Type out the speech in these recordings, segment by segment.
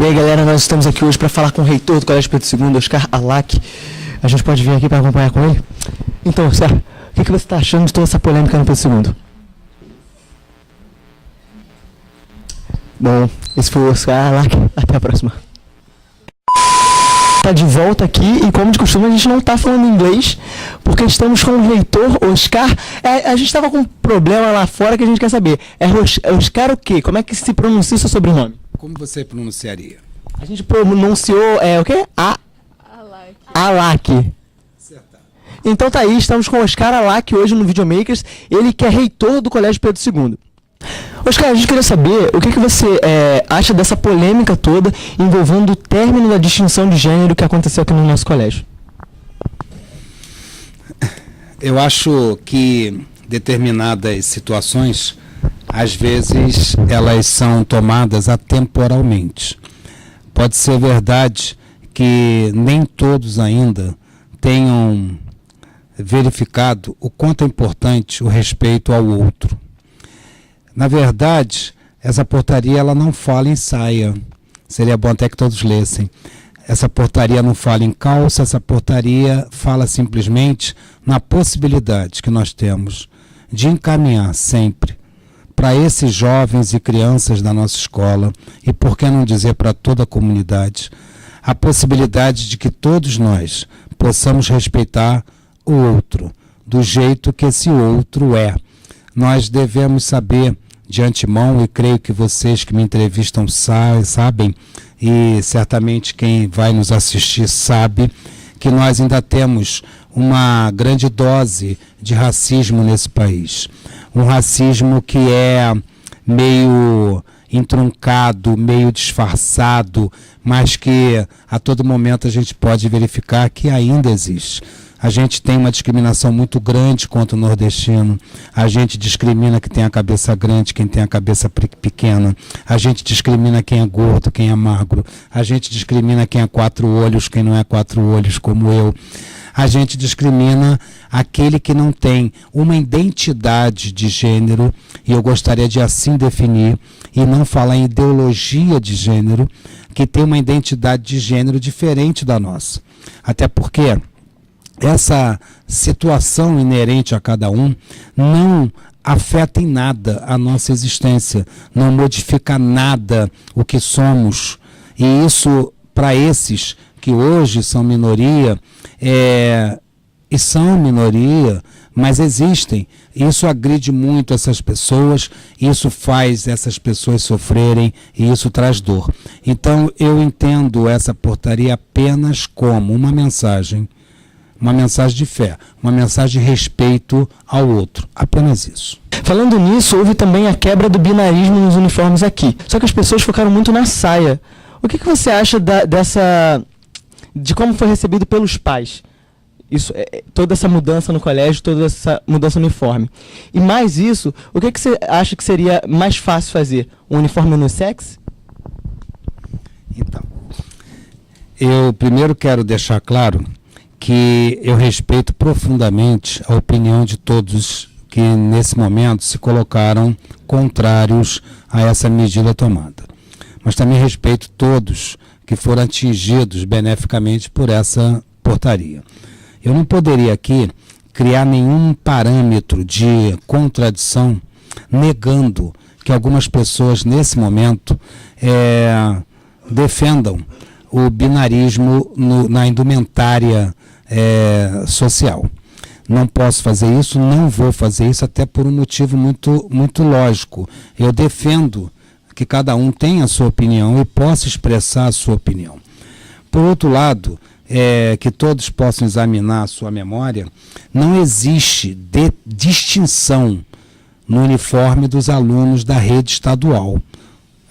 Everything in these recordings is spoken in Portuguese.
E aí, galera, nós estamos aqui hoje para falar com o reitor do Colégio Pedro II, Oscar Alac. A gente pode vir aqui para acompanhar com ele? Então, Oscar, o que você está achando de toda essa polêmica no Pedro II? Bom, esse foi o Oscar Alac. Até a próxima. Está de volta aqui e, como de costume, a gente não está falando inglês porque estamos com o reitor Oscar. A gente estava com um problema lá fora que a gente quer saber. É Oscar o quê? Como é que se pronuncia o seu sobrenome? Como você pronunciaria? A gente pronunciou, o quê? Alac. Acertado. Então tá aí, estamos com o Oscar Alac hoje no Videomakers, ele que é reitor do Colégio Pedro II. Oscar, a gente queria saber o que você acha dessa polêmica toda envolvendo o término da distinção de gênero que aconteceu aqui no nosso colégio. Eu acho que determinadas situações, às vezes, elas são tomadas atemporalmente. Pode ser verdade que nem todos ainda tenham verificado o quanto é importante o respeito ao outro. Na verdade, essa portaria ela não fala em saia. Seria bom até que todos lessem. Essa portaria não fala em calça, essa portaria fala simplesmente na possibilidade que nós temos de encaminhar sempre para esses jovens e crianças da nossa escola, e por que não dizer para toda a comunidade, a possibilidade de que todos nós possamos respeitar o outro, do jeito que esse outro é. Nós devemos saber de antemão, e creio que vocês que me entrevistam sabem, e certamente quem vai nos assistir sabe, que nós ainda temos uma grande dose de racismo nesse país. Um racismo que é meio entroncado, meio disfarçado, mas que a todo momento a gente pode verificar que ainda existe. A gente tem uma discriminação muito grande contra o nordestino. A gente discrimina quem tem a cabeça grande, quem tem a cabeça pequena. A gente discrimina quem é gordo, quem é magro. A gente discrimina quem é 4 olhos, quem não é 4 olhos, como eu. A gente discrimina aquele que não tem uma identidade de gênero, e eu gostaria de assim definir, e não falar em ideologia de gênero, que tem uma identidade de gênero diferente da nossa. Até porque essa situação inerente a cada um não afeta em nada a nossa existência, não modifica nada o que somos. E isso, para esses que hoje são minoria, e são minoria, mas existem. Isso agride muito essas pessoas, isso faz essas pessoas sofrerem e isso traz dor. Então eu entendo essa portaria apenas como uma mensagem de fé, uma mensagem de respeito ao outro, apenas isso. Falando nisso, houve também a quebra do binarismo nos uniformes aqui, só que as pessoas focaram muito na saia. O que você acha de como foi recebido pelos pais? Toda essa mudança no colégio, toda essa mudança no uniforme. E mais isso, o que você acha que seria mais fácil fazer? Um uniforme unissex? Então, eu primeiro quero deixar claro que eu respeito profundamente a opinião de todos que nesse momento se colocaram contrários a essa medida tomada. Mas também respeito todos que foram atingidos beneficamente por essa portaria. Eu não poderia aqui criar nenhum parâmetro de contradição negando que algumas pessoas nesse momento defendam o binarismo na indumentária social. Não posso fazer isso, não vou fazer isso, até por um motivo muito, muito lógico. Eu defendo que cada um tenha a sua opinião e possa expressar a sua opinião. Por outro lado, que todos possam examinar a sua memória, não existe distinção no uniforme dos alunos da rede estadual.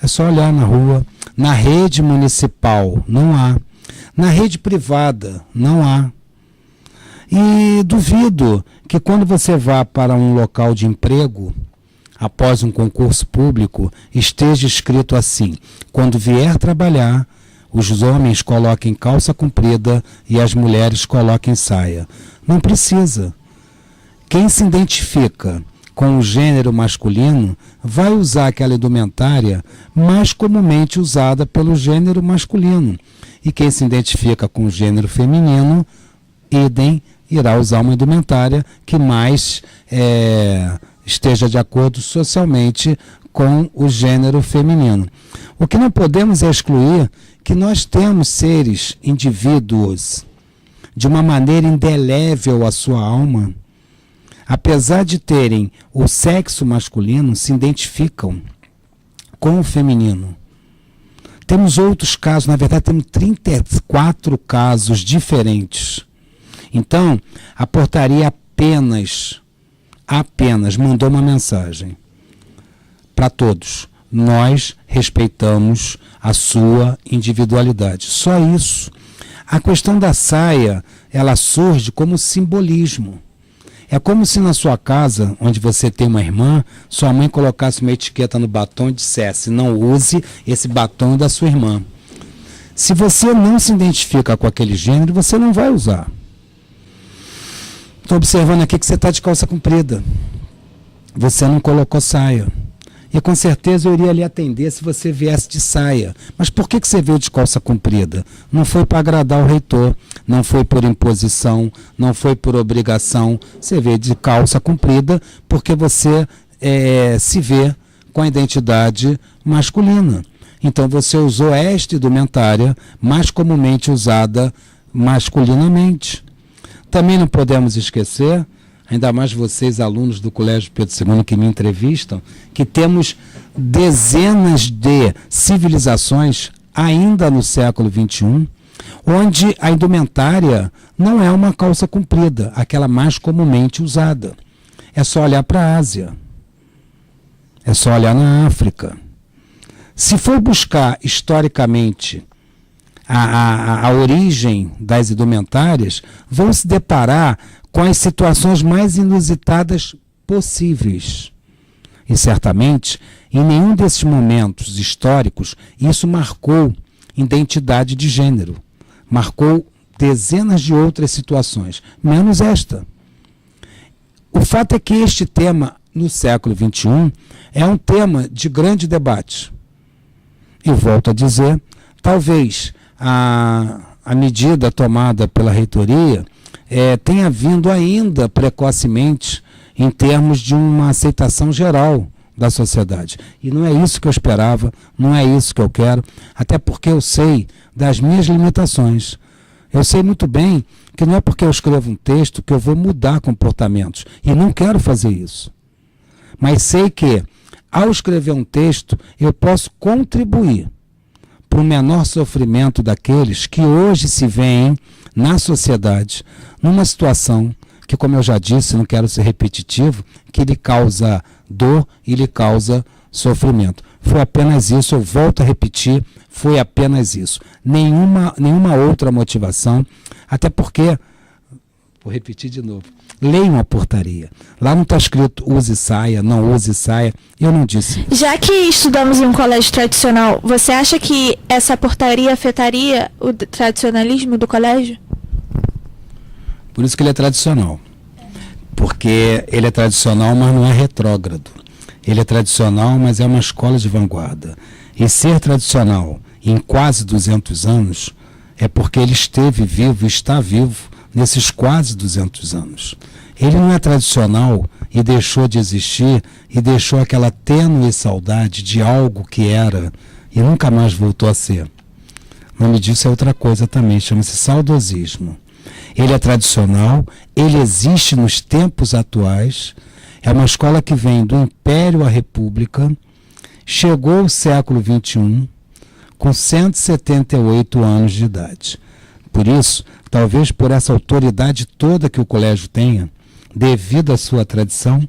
É só olhar na rua. Na rede municipal, não há. Na rede privada, não há. E duvido que quando você vá para um local de emprego, após um concurso público, esteja escrito assim: quando vier trabalhar, os homens coloquem calça comprida e as mulheres coloquem saia. Não precisa. Quem se identifica com o gênero masculino, vai usar aquela indumentária mais comumente usada pelo gênero masculino. E quem se identifica com o gênero feminino, idem, irá usar uma indumentária que mais esteja de acordo socialmente com o gênero feminino. O que não podemos é excluir que nós temos seres, indivíduos, de uma maneira indelével à sua alma, apesar de terem o sexo masculino, se identificam com o feminino. Temos outros casos, na verdade temos 34 casos diferentes. Então, a portaria apenas mandou uma mensagem para todos. Nós respeitamos a sua individualidade. Só isso. A questão da saia, ela surge como simbolismo. É como se na sua casa, onde você tem uma irmã, sua mãe colocasse uma etiqueta no batom e dissesse: não use esse batom da sua irmã. Se você não se identifica com aquele gênero, você não vai usar. Estou observando aqui que você está de calça comprida. Você não colocou saia. E com certeza eu iria lhe atender se você viesse de saia. Mas por que você veio de calça comprida? Não foi para agradar o reitor, não foi por imposição, não foi por obrigação. Você veio de calça comprida porque você se vê com a identidade masculina. Então você usou esta indumentária mais comumente usada masculinamente. Também não podemos esquecer, ainda mais vocês, alunos do Colégio Pedro II, que me entrevistam, que temos dezenas de civilizações, ainda no século XXI, onde a indumentária não é uma calça comprida, aquela mais comumente usada. É só olhar para a Ásia. É só olhar na África. Se for buscar historicamente a origem das indumentárias, vão se deparar com as situações mais inusitadas possíveis. E certamente, em nenhum desses momentos históricos, isso marcou identidade de gênero. Marcou dezenas de outras situações, menos esta. O fato é que este tema, no século XXI, é um tema de grande debate. E volto a dizer, talvez a medida tomada pela reitoria tenha vindo ainda precocemente em termos de uma aceitação geral da sociedade. E não é isso que eu esperava, não é isso que eu quero, até porque eu sei das minhas limitações. Eu sei muito bem que não é porque eu escrevo um texto que eu vou mudar comportamentos, e não quero fazer isso. Mas sei que, ao escrever um texto, eu posso contribuir para o menor sofrimento daqueles que hoje se veem na sociedade numa situação que, como eu já disse, não quero ser repetitivo, que lhe causa dor e lhe causa sofrimento. Foi apenas isso, eu volto a repetir, foi apenas isso. Nenhuma outra motivação, até porque, vou repetir de novo, leiam a portaria. Lá não está escrito use saia, não use saia. Eu não disse isso. Já que estudamos em um colégio tradicional, você acha que essa portaria afetaria o tradicionalismo do colégio? Por isso que ele é tradicional. Porque ele é tradicional, mas não é retrógrado. Ele é tradicional, mas é uma escola de vanguarda. E ser tradicional em quase 200 anos é porque ele esteve vivo e está vivo nesses quase 200 anos. Ele não é tradicional e deixou de existir e deixou aquela tênue saudade de algo que era e nunca mais voltou a ser. O nome disso é outra coisa também, chama-se saudosismo. Ele é tradicional, ele existe nos tempos atuais, é uma escola que vem do Império à República, chegou ao século XXI com 178 anos de idade. Por isso, talvez por essa autoridade toda que o colégio tenha, devido à sua tradição,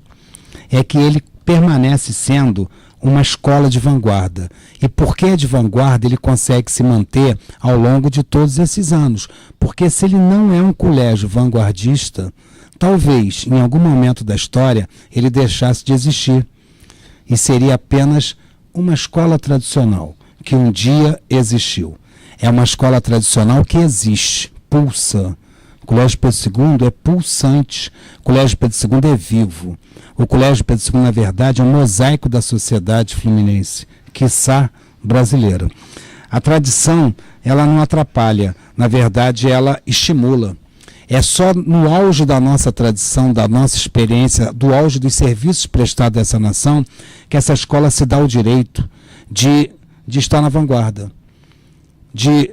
é que ele permanece sendo uma escola de vanguarda. E porque é de vanguarda, ele consegue se manter ao longo de todos esses anos. Porque se ele não é um colégio vanguardista, talvez, em algum momento da história, ele deixasse de existir. E seria apenas uma escola tradicional, que um dia existiu. É uma escola tradicional que existe, pulsa, O Colégio Pedro II é pulsante, o Colégio Pedro II é vivo. O Colégio Pedro II, na verdade, é um mosaico da sociedade fluminense, quiçá brasileira. A tradição, ela não atrapalha, na verdade, ela estimula. É só no auge da nossa tradição, da nossa experiência, do auge dos serviços prestados a essa nação, que essa escola se dá o direito de estar na vanguarda, de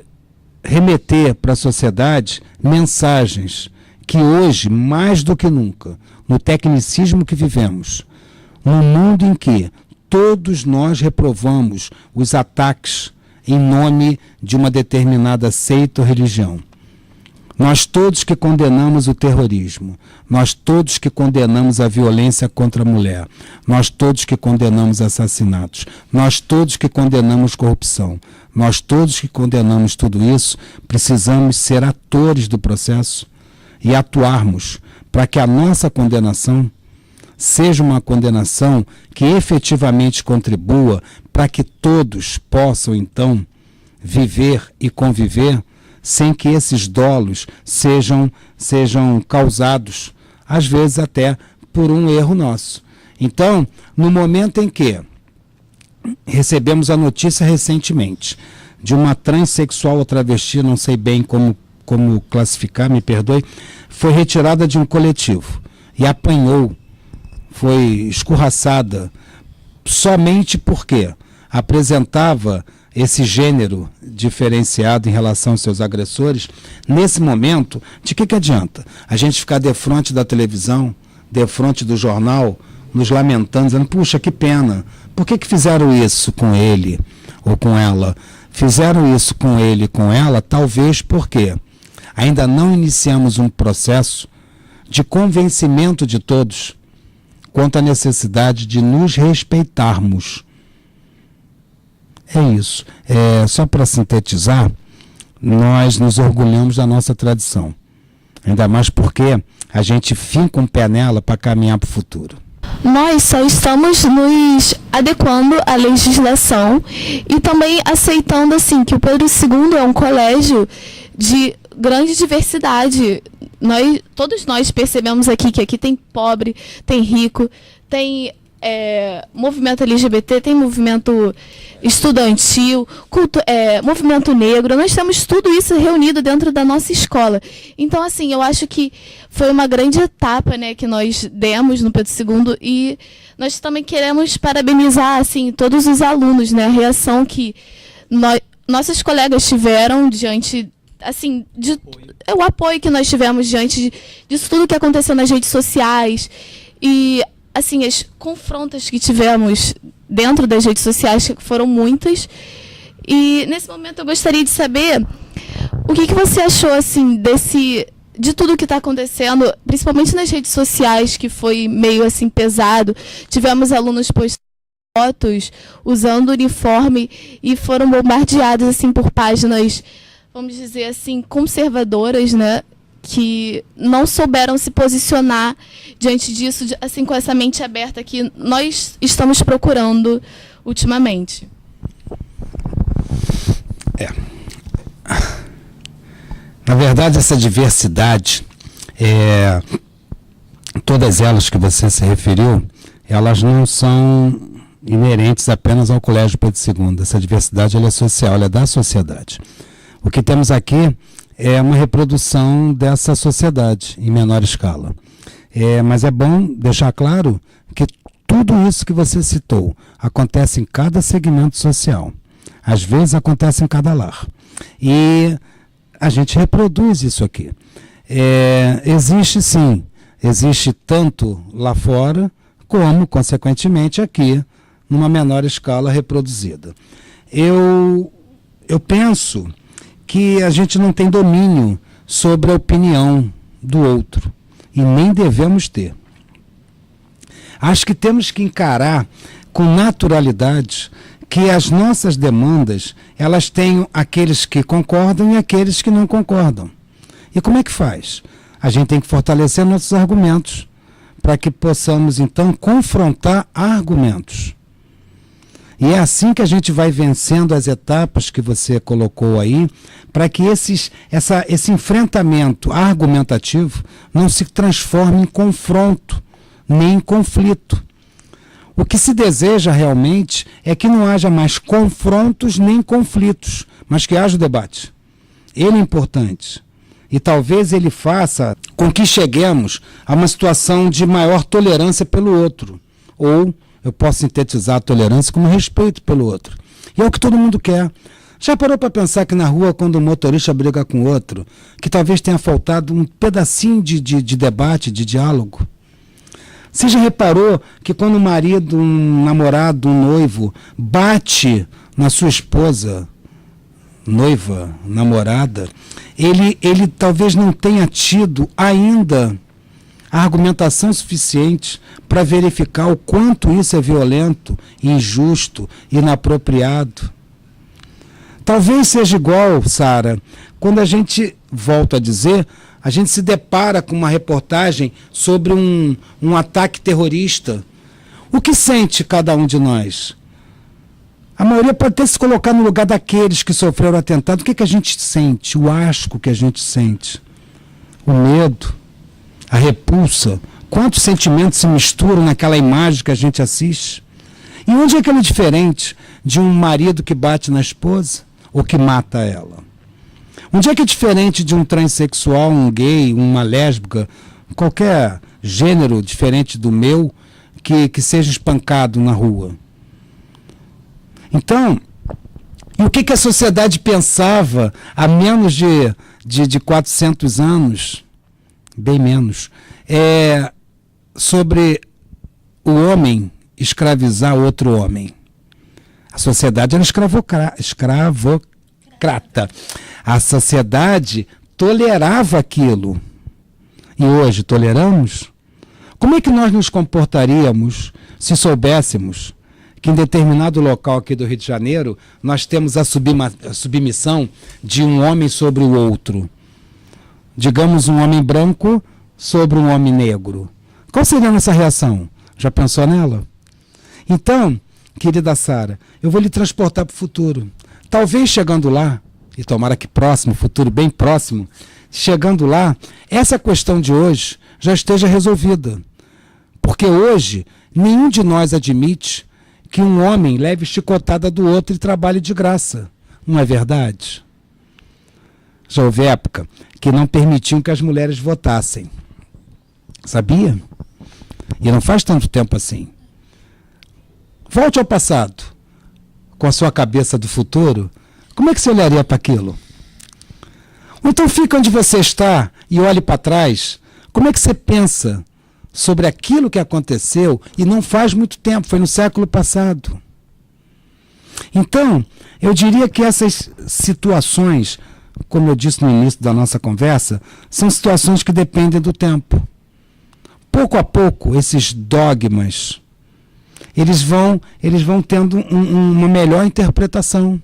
remeter para a sociedade mensagens que hoje, mais do que nunca, no tecnicismo que vivemos, num mundo em que todos nós reprovamos os ataques em nome de uma determinada seita ou religião, nós todos que condenamos o terrorismo, nós todos que condenamos a violência contra a mulher, nós todos que condenamos assassinatos, nós todos que condenamos corrupção, nós todos que condenamos tudo isso, precisamos ser atores do processo e atuarmos para que a nossa condenação seja uma condenação que efetivamente contribua para que todos possam, então, viver e conviver sem que esses dolos sejam causados, às vezes até por um erro nosso. Então, no momento em que recebemos a notícia recentemente de uma transexual ou travesti, não sei bem como classificar, me perdoe, foi retirada de um coletivo e apanhou, foi escorraçada, somente porque apresentava esse gênero diferenciado em relação aos seus agressores. Nesse momento, de que adianta a gente ficar defronte da televisão, defronte do jornal, nos lamentando, dizendo, puxa, que pena, por que fizeram isso com ele ou com ela? Fizeram isso com ele e com ela, talvez porque ainda não iniciamos um processo de convencimento de todos quanto à necessidade de nos respeitarmos. É isso. Só para sintetizar, nós nos orgulhamos da nossa tradição. Ainda mais porque a gente finca um pé nela para caminhar para o futuro. Nós só estamos nos adequando à legislação e também aceitando assim que o Pedro II é um colégio de grande diversidade. Todos nós percebemos aqui que aqui tem pobre, tem rico, tem movimento LGBT, tem movimento estudantil, movimento negro. Nós temos tudo isso reunido dentro da nossa escola. Então, assim, eu acho que foi uma grande etapa, né, que nós demos no Pedro II, e nós também queremos parabenizar, assim, todos os alunos, né, a reação que nossos colegas tiveram diante, assim, o apoio que nós tivemos diante disso tudo que aconteceu nas redes sociais e assim, as confrontas que tivemos dentro das redes sociais foram muitas. E nesse momento eu gostaria de saber o que você achou assim de tudo que está acontecendo, principalmente nas redes sociais, que foi meio assim pesado. Tivemos alunos postando fotos usando uniforme e foram bombardeados assim por páginas, vamos dizer assim, conservadoras, né? Que não souberam se posicionar diante disso, assim, com essa mente aberta que nós estamos procurando ultimamente. Na verdade, essa diversidade, todas elas que você se referiu, elas não são inerentes apenas ao Colégio Pedro II. Essa diversidade ela é social, ela é da sociedade. O que temos aqui é uma reprodução dessa sociedade em menor escala. Mas é bom deixar claro que tudo isso que você citou acontece em cada segmento social. Às vezes acontece em cada lar. E a gente reproduz isso aqui. Existe sim, existe tanto lá fora como, consequentemente, aqui, numa menor escala reproduzida. Eu penso que a gente não tem domínio sobre a opinião do outro, e nem devemos ter. Acho que temos que encarar com naturalidade que as nossas demandas, elas têm aqueles que concordam e aqueles que não concordam. E como é que faz? A gente tem que fortalecer nossos argumentos, para que possamos, então, confrontar argumentos. E é assim que a gente vai vencendo as etapas que você colocou aí, para que esse enfrentamento argumentativo não se transforme em confronto, nem em conflito. O que se deseja realmente é que não haja mais confrontos nem conflitos, mas que haja o debate. Ele é importante. E talvez ele faça com que cheguemos a uma situação de maior tolerância pelo outro. Ou eu posso sintetizar a tolerância como respeito pelo outro. E é o que todo mundo quer. Já parou para pensar que na rua, quando um motorista briga com o outro, que talvez tenha faltado um pedacinho de debate, de diálogo? Você já reparou que quando um marido, um namorado, um noivo bate na sua esposa, noiva, namorada, ele talvez não tenha tido ainda a argumentação suficiente para verificar o quanto isso é violento, injusto, inapropriado? Talvez seja igual, Sara, quando a gente, volta a dizer, a gente se depara com uma reportagem sobre um ataque terrorista. O que sente cada um de nós? A maioria pode até se colocar no lugar daqueles que sofreram o atentado. O que a gente sente? O asco que a gente sente. O medo, a repulsa. Quantos sentimentos se misturam naquela imagem que a gente assiste? E onde é que ele é diferente de um marido que bate na esposa ou que mata ela? Onde é que é diferente de um transexual, um gay, uma lésbica, qualquer gênero diferente do meu, que seja espancado na rua? Então, e o que a sociedade pensava há menos de 400 anos, bem menos, sobre o homem escravizar outro homem? A sociedade era escravocrata. A sociedade tolerava aquilo. E hoje toleramos? Como é que nós nos comportaríamos se soubéssemos que em determinado local aqui do Rio de Janeiro nós temos a submissão de um homem sobre o outro? Digamos, um homem branco sobre um homem negro. Qual seria a nossa reação? Já pensou nela? Então, querida Sara, eu vou lhe transportar para o futuro. Talvez chegando lá, e tomara que próximo, futuro bem próximo, chegando lá, essa questão de hoje já esteja resolvida. Porque hoje, nenhum de nós admite que um homem leve chicotada do outro e trabalhe de graça. Não é verdade? Já houve época que não permitiam que as mulheres votassem. Sabia? E não faz tanto tempo assim. Volte ao passado. Com a sua cabeça do futuro, como é que você olharia para aquilo? Então fica onde você está e olhe para trás. Como é que você pensa sobre aquilo que aconteceu e não faz muito tempo, foi no século passado? Então, eu diria que essas situações, como eu disse no início da nossa conversa, são situações que dependem do tempo. Pouco a pouco, esses dogmas, eles vão tendo uma melhor interpretação.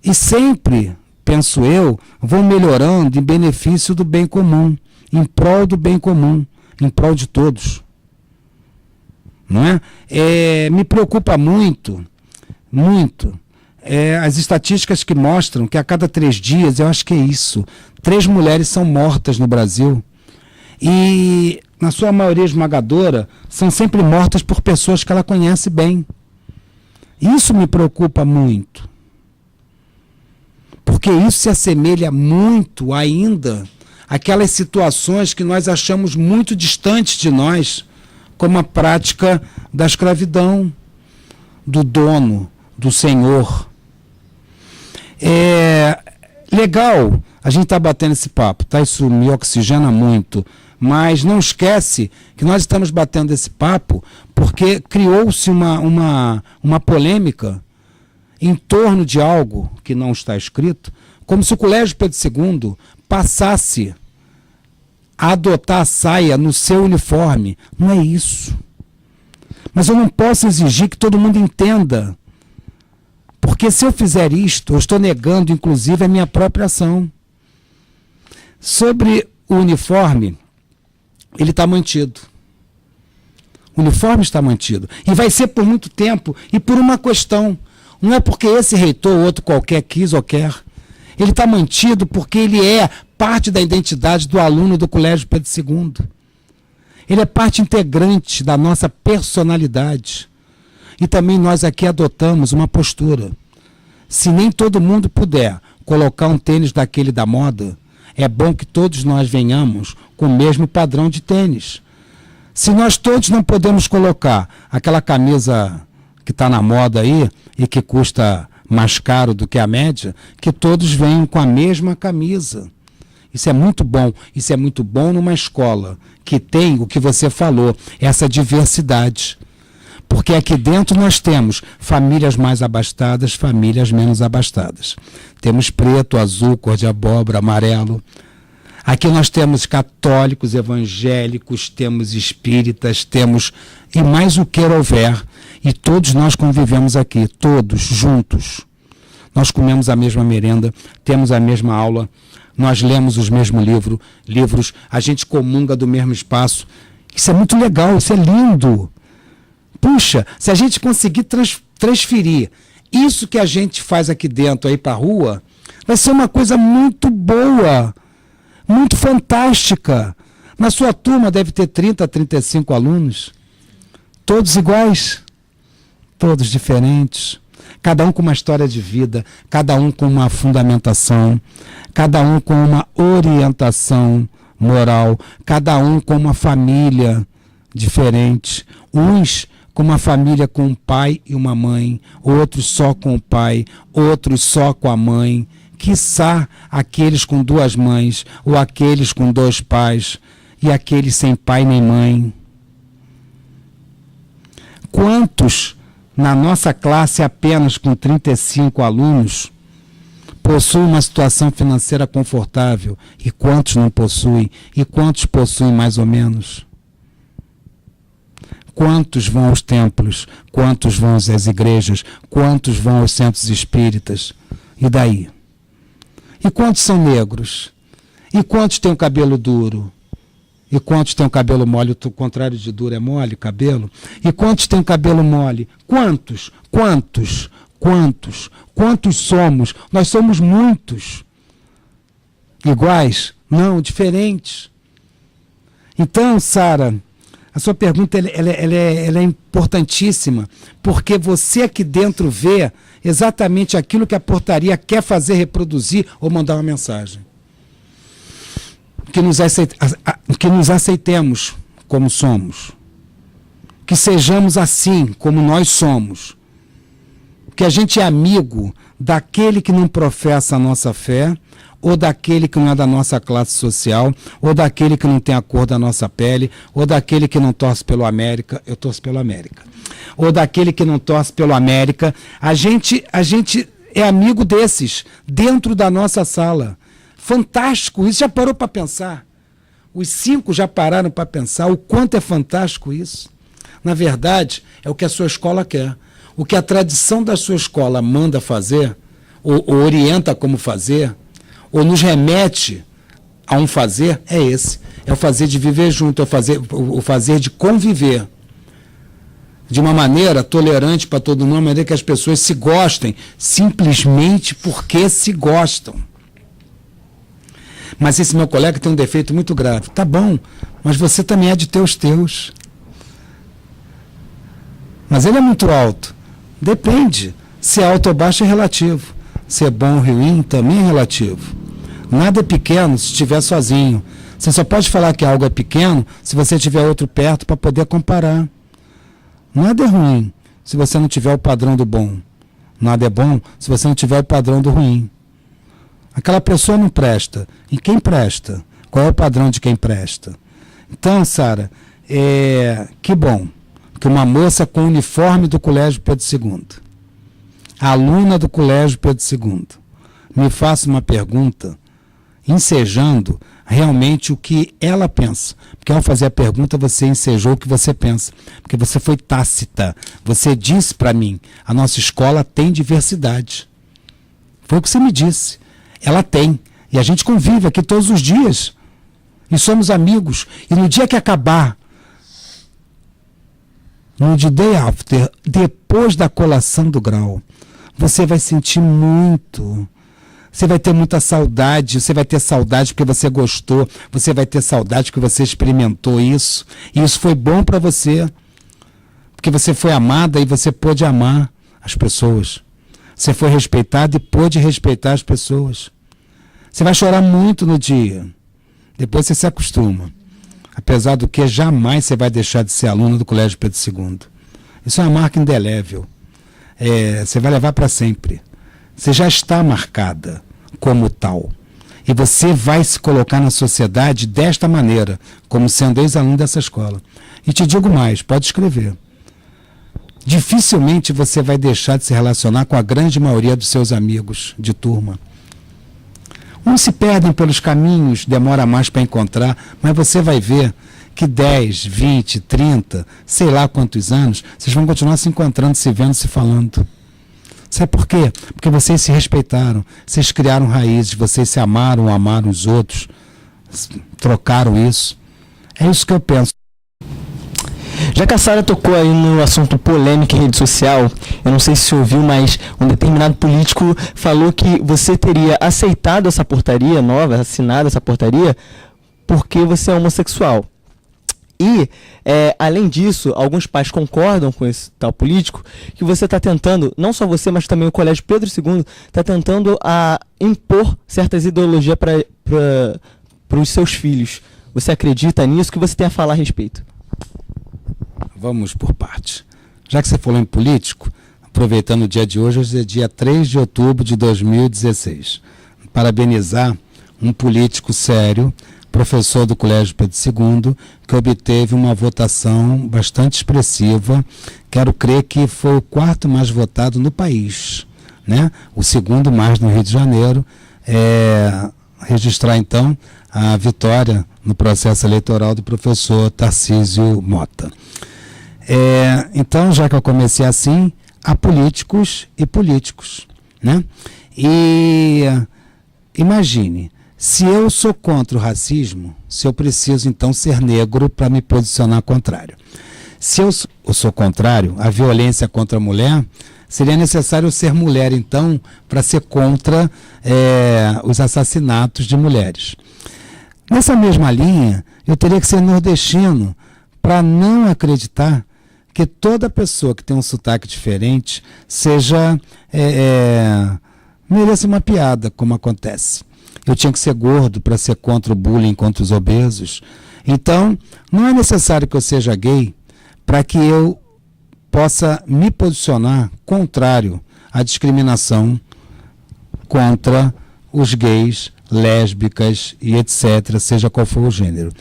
E sempre, penso eu, vão melhorando em benefício do bem comum, em prol do bem comum, em prol de todos. Não é? Me preocupa muito, as estatísticas que mostram que a cada 3 dias, eu acho que é isso, 3 mulheres são mortas no Brasil. E, na sua maioria esmagadora, são sempre mortas por pessoas que ela conhece bem. Isso me preocupa muito. Porque isso se assemelha muito ainda àquelas situações que nós achamos muito distantes de nós, como a prática da escravidão, do dono, do senhor. É legal a gente estar batendo esse papo, tá? Isso me oxigena muito. Mas não esquece que nós estamos batendo esse papo porque criou-se uma polêmica em torno de algo que não está escrito, como se o Colégio Pedro II passasse a adotar a saia no seu uniforme. Não é isso. Mas eu não posso exigir que todo mundo entenda. Porque se eu fizer isto, eu estou negando, inclusive, a minha própria ação. Sobre o uniforme, ele está mantido. O uniforme está mantido. E vai ser por muito tempo e por uma questão. Não é porque esse reitor ou outro qualquer quis ou quer. Ele está mantido porque ele é parte da identidade do aluno do Colégio Pedro II. Ele é parte integrante da nossa personalidade. E também nós aqui adotamos uma postura. Se nem todo mundo puder colocar um tênis daquele da moda, é bom que todos nós venhamos com o mesmo padrão de tênis. Se nós todos não podemos colocar aquela camisa que está na moda aí e que custa mais caro do que a média, que todos venham com a mesma camisa. Isso é muito bom. Isso é muito bom numa escola que tem o que você falou, essa diversidade. Porque aqui dentro nós temos famílias mais abastadas, famílias menos abastadas. Temos preto, azul, cor de abóbora, amarelo. Aqui nós temos católicos, evangélicos, temos espíritas, temos e mais o que houver. E todos nós convivemos aqui, todos juntos. Nós comemos a mesma merenda, temos a mesma aula, nós lemos os mesmos livros, a gente comunga do mesmo espaço. Isso é muito legal, isso é lindo. Puxa, se a gente conseguir transferir isso que a gente faz aqui dentro aí para a rua, vai ser uma coisa muito boa, muito fantástica. Na sua turma deve ter 30, 35 alunos, todos iguais, todos diferentes, cada um com uma história de vida, cada um com uma fundamentação, cada um com uma orientação moral, cada um com uma família diferente, uns com uma família com um pai e uma mãe, outros só com o pai, outros só com a mãe, quiçá aqueles com duas mães, ou aqueles com dois pais, e aqueles sem pai nem mãe. Quantos na nossa classe apenas com 35 alunos possuem uma situação financeira confortável, e quantos não possuem, e quantos possuem mais ou menos? Quantos vão aos templos? Quantos vão às igrejas? Quantos vão aos centros espíritas? E daí? E quantos são negros? E quantos têm o cabelo duro? E quantos têm o cabelo mole? O contrário de duro é mole, cabelo? E quantos têm o cabelo mole? Quantos? Quantos? Quantos? Quantos somos? Nós somos muitos. Iguais? Não, diferentes. Então, Sara, a sua pergunta ela é importantíssima, porque você aqui dentro vê exatamente aquilo que a portaria quer fazer reproduzir ou mandar uma mensagem. Que nos aceitemos como somos. Que sejamos assim como nós somos. Que a gente é amigo daquele que não professa a nossa fé, ou daquele que não é da nossa classe social, ou daquele que não tem a cor da nossa pele, ou daquele que não torce pelo América, eu torço pelo América, ou daquele que não torce pelo América. A gente é amigo desses, dentro da nossa sala. Fantástico isso, já parou para pensar? Os 5 já pararam para pensar o quanto é fantástico isso? Na verdade, é o que a sua escola quer. O que a tradição da sua escola manda fazer, ou orienta como fazer, ou nos remete a um fazer, é esse. É o fazer de viver junto, é o fazer de conviver. De uma maneira tolerante para todo mundo, de uma maneira que as pessoas se gostem, simplesmente porque se gostam. Mas esse meu colega tem um defeito muito grave. Tá bom, mas você também é de ter os teus. Mas ele é muito alto. Depende. Se é alto ou baixo é relativo. Se é bom ou ruim também é relativo. Nada é pequeno se estiver sozinho. Você só pode falar que algo é pequeno se você tiver outro perto para poder comparar. Nada é ruim se você não tiver o padrão do bom. Nada é bom se você não tiver o padrão do ruim. Aquela pessoa não presta. E quem presta? Qual é o padrão de quem presta? Então, Sara, que bom que uma moça com o uniforme do Colégio Pedro II, aluna do Colégio Pedro II, me faça uma pergunta, ensejando realmente o que ela pensa. Porque ao fazer a pergunta, você ensejou o que você pensa. Porque você foi tácita. Você disse para mim, a nossa escola tem diversidade. Foi o que você me disse. Ela tem. E a gente convive aqui todos os dias. E somos amigos. E no dia que acabar no day after, depois da colação do grau, você vai sentir muito. Você vai ter muita saudade, você vai ter saudade porque você gostou, você vai ter saudade porque você experimentou isso, e isso foi bom para você, porque você foi amada e você pôde amar as pessoas. Você foi respeitada e pôde respeitar as pessoas. Você vai chorar muito no dia, depois você se acostuma. Apesar do que, jamais você vai deixar de ser aluno do Colégio Pedro II. Isso é uma marca indelével. Você vai levar para sempre. Você já está marcada como tal. E você vai se colocar na sociedade desta maneira, como sendo ex-aluno dessa escola. E te digo mais, pode escrever. Dificilmente você vai deixar de se relacionar com a grande maioria dos seus amigos de turma. Uns se perdem pelos caminhos, demora mais para encontrar, mas você vai ver que 10, 20, 30, sei lá quantos anos, vocês vão continuar se encontrando, se vendo, se falando. Sabe por quê? Porque vocês se respeitaram, vocês criaram raízes, vocês se amaram, amaram os outros, trocaram isso. É isso que eu penso. Já que a Sara tocou aí no assunto polêmico em rede social, eu não sei se você ouviu, mas um determinado político falou que você teria aceitado essa portaria nova, assinado essa portaria, porque você é homossexual. E, além disso, alguns pais concordam com esse tal político, que você está tentando, não só você, mas também o Colégio Pedro II, está tentando impor certas ideologias para os seus filhos. Você acredita nisso? O que você tem a falar a respeito? Vamos por parte. Já que você falou em político, aproveitando o dia de hoje é dia 3 de outubro de 2016. Parabenizar um político sério, professor do Colégio Pedro II, que obteve uma votação bastante expressiva. Quero crer que foi o 4º mais votado no país, né? O 2º mais no Rio de Janeiro. Registrar, então, a vitória no processo eleitoral do professor Tarcísio Mota. Então, já que eu comecei assim, há políticos e políticos, né? E imagine, se eu sou contra o racismo, se eu preciso então ser negro para me posicionar contrário. Se eu sou contrário à violência contra a mulher, seria necessário ser mulher então para ser contra os assassinatos de mulheres. Nessa mesma linha, eu teria que ser nordestino para não acreditar que toda pessoa que tem um sotaque diferente mereça uma piada, como acontece. Eu tinha que ser gordo para ser contra o bullying contra os obesos. Então, não é necessário que eu seja gay para que eu possa me posicionar contrário à discriminação contra os gays, lésbicas e etc., seja qual for o gênero.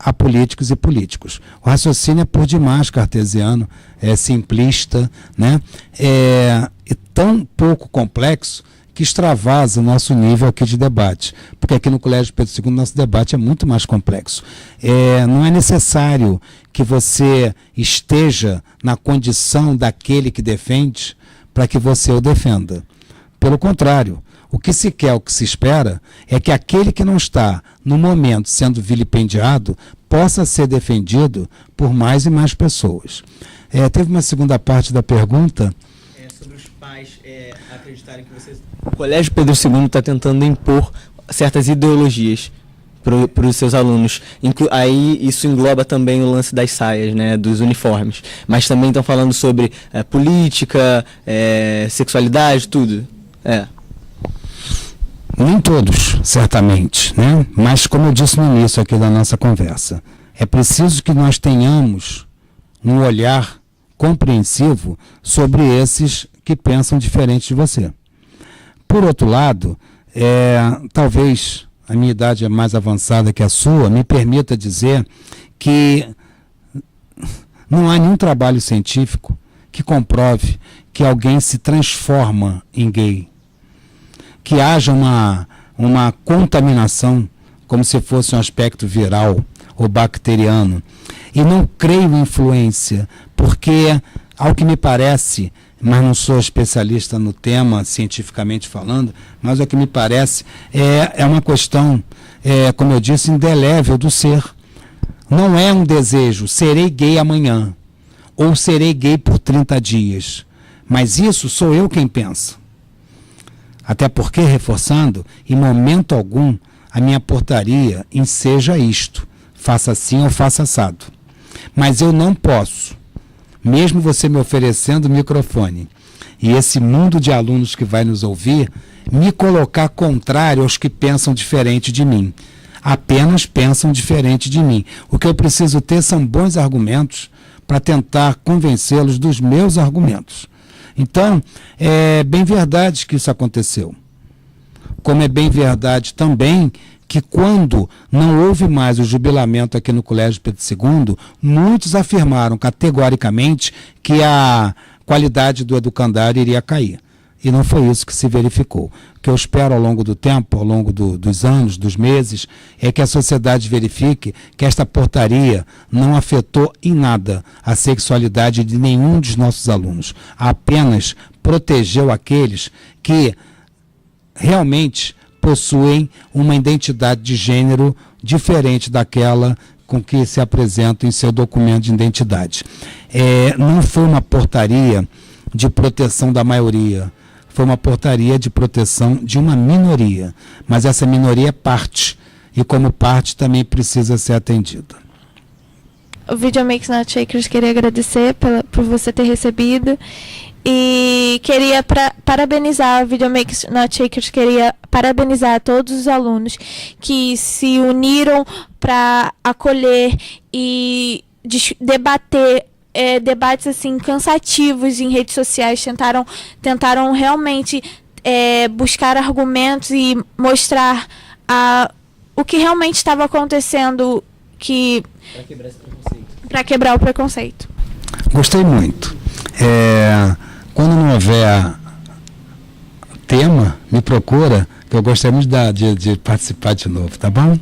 Há políticos e políticos. O raciocínio é por demais cartesiano, é simplista, né? É tão pouco complexo que extravasa o nosso nível aqui de debate, porque aqui no Colégio Pedro II nosso debate é muito mais complexo. Não é necessário que você esteja na condição daquele que defende para que você o defenda. Pelo contrário, o que se quer, o que se espera, é que aquele que não está, no momento, sendo vilipendiado, possa ser defendido por mais e mais pessoas. Teve uma segunda parte da pergunta. Sobre os pais acreditarem que o Colégio Pedro II está tentando impor certas ideologias para os seus alunos. Aí isso engloba também o lance das saias, né, dos uniformes. Mas também estão falando sobre política, sexualidade, tudo. Nem todos, certamente, né? Mas como eu disse no início aqui da nossa conversa, é preciso que nós tenhamos um olhar compreensivo sobre esses que pensam diferente de você. Por outro lado, talvez a minha idade é mais avançada que a sua, me permita dizer que não há nenhum trabalho científico que comprove que alguém se transforma em gay, que haja uma contaminação, como se fosse um aspecto viral ou bacteriano. E não creio em influência, porque, ao que me parece, mas não sou especialista no tema, cientificamente falando, mas ao que me parece, é uma questão, como eu disse, indelével do ser. Não é um desejo, serei gay amanhã, ou serei gay por 30 dias. Mas isso sou eu quem pensa. Até porque, reforçando, em momento algum, a minha portaria enseja isto. Faça assim ou faça assado. Mas eu não posso, mesmo você me oferecendo o microfone, e esse mundo de alunos que vai nos ouvir, me colocar contrário aos que pensam diferente de mim. Apenas pensam diferente de mim. O que eu preciso ter são bons argumentos para tentar convencê-los dos meus argumentos. Então, é bem verdade que isso aconteceu. Como é bem verdade também que quando não houve mais o jubilamento aqui no Colégio Pedro II, muitos afirmaram categoricamente que a qualidade do educandário iria cair. E não foi isso que se verificou. O que eu espero ao longo do tempo, ao longo dos anos, dos meses, é que a sociedade verifique que esta portaria não afetou em nada a sexualidade de nenhum dos nossos alunos. Apenas protegeu aqueles que realmente possuem uma identidade de gênero diferente daquela com que se apresenta em seu documento de identidade. Não foi uma portaria de proteção da maioria, foi uma portaria de proteção de uma minoria, mas essa minoria é parte, e como parte também precisa ser atendida. O Videomakers Not Shakers queria agradecer por você ter recebido e queria parabenizar o Videomakers Not Shakers, queria parabenizar todos os alunos que se uniram para acolher e debater debates assim cansativos em redes sociais, tentaram realmente buscar argumentos e mostrar o que realmente estava acontecendo para quebrar o preconceito. Gostei muito. Quando não houver tema, me procura, que eu gostaria muito de participar de novo, tá bom?